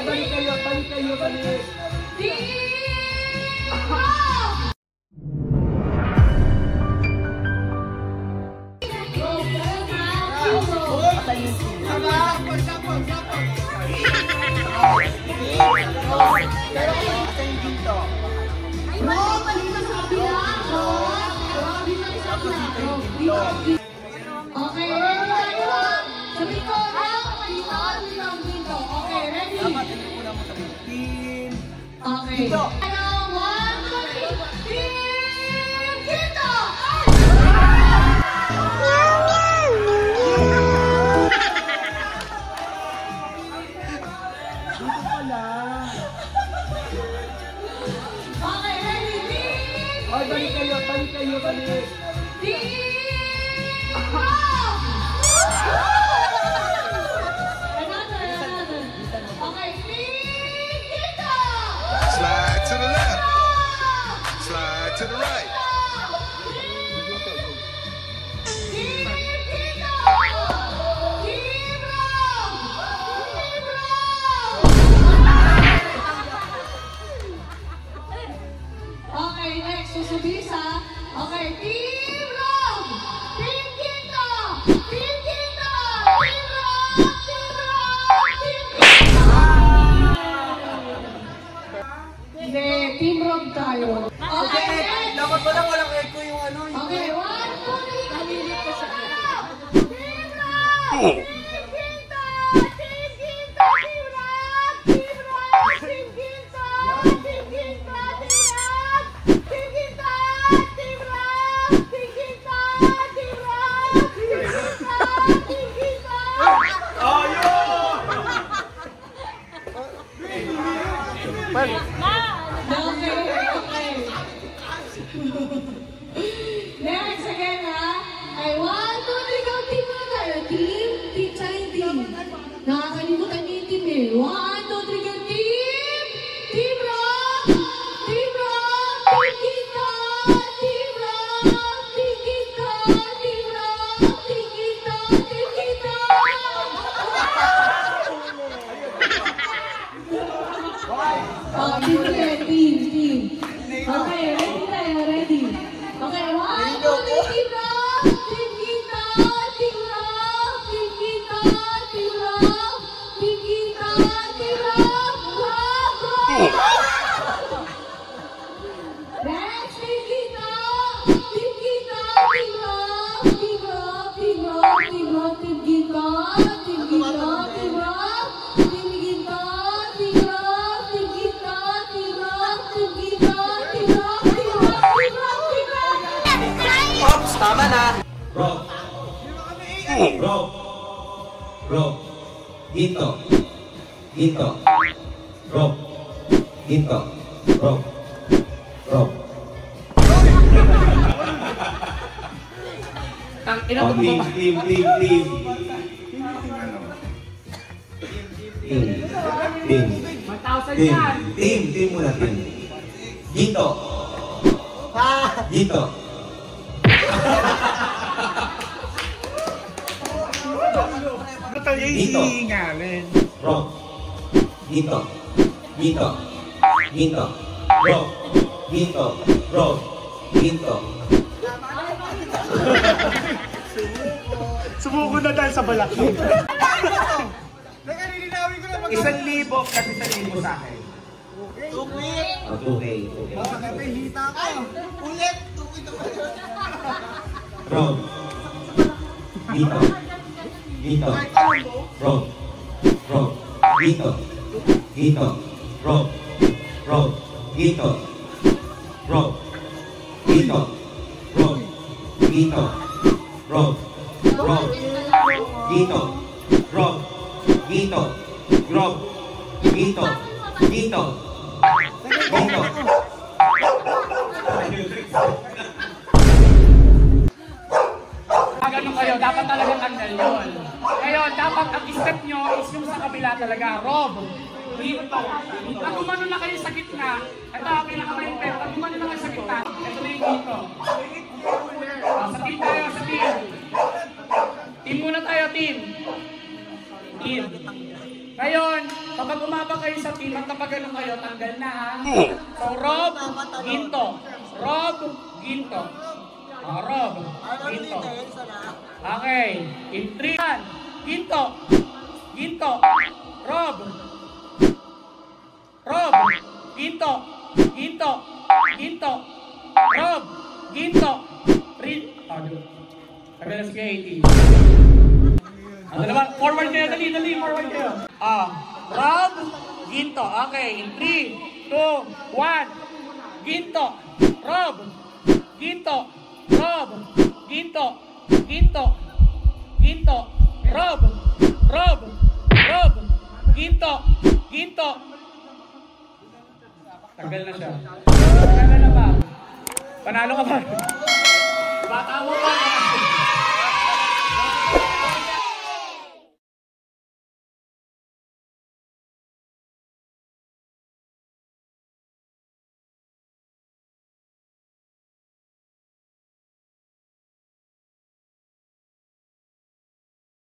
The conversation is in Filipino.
balik kayo, balik. Okay, ready tayo? Sabi ko, dito. Okay, ready? Okay. Ano, 1, 2, 3. Team Ginto! Okay, ready? Team! Ay, balik kayo. Team! Another. Okay, Team Ginto! Slide to the left. Slide to the right. Team Ginto! Team Okay, next. Susubis ha. Okay, Team Rob! Team Ginto! Team Ginto! Team Rob! Team Ginto! Hindi, Team Rob tayo. Okay, next! Dapat pala walang echo yung ano. Okay, 1, 2, 3. Team Rob! Next again ha. Ay 1, 2, 3, go team muna tayo. Team, team. Nakakalimutan niyo yung team eh. 1, 2, 3, go team! Team Rock! Team Rock! Team Ginto! Team Rock! Team Ginto! Team Rock! Team Ginto! Team Ginto! Oh, team. Okay, ready tayo, ready. Okay, 1, 2, 3, Team Rock! Team Ginto! Team Rock! Team Ginto! Team Rock! Team Ginto! Team Rock! Rock! Next, Team Ginto! Team Ginto! Team Rock! Team Rock! Team Rock! Team Rock! Team Ginto! Team Ginto! Team Rock! Team Ginto! Team Rock! Team Ginto! Team Rock! Team Ginto! Team Rock! Team Rock! Pops, tama na. Rob. Ginto. Rob. Ginto. Rob. Team muna, team. Ginto. Rob. Ginto. Rob. Ginto. Sumuko na dahil sa balakid. Nagalilinawin ko na 1,000 kasi 1,000 sa akin. Okay. Bakit may hita ko? Ulit! Rob. Ginto. Rob. Ginto. Rob. Ginto. Rob. Ginto. Rob. Ganun kayo, dapat talagang tanggal yun. Ngayon, dapat ang step nyo is yung sa kabila talaga, Rob. Dito. Pag gumano na kayo sa gitna, ito ang pinaka-main. Pag gumano na kayo sa gitna, ito na yung dito. Sa team tayo, sa team. Team muna tayo, team. Ngayon, Kapag umabang kayo sa team at kapag ganun kayo, tanggal na ha. So, Rob, Ginto. Rob, Ginto. Rob, Ginto. Okay. In 3, Ginto. Ginto. Rob. Rob. Ginto. Ginto. Ginto. Rob. Ginto. Tagal na si 80. Ano naman? Forward kayo. Dali. Forward kayo. Rob. Ginto. Okay. In 3, 2, 1. Ginto. Rob. Ginto. Rob. Ginto. Ginto. Ginto. Rob. Rob. Rob. Ginto. Ginto. Tagal na siya. Tagal na ba? Panalo ka ba? Bata mo pa.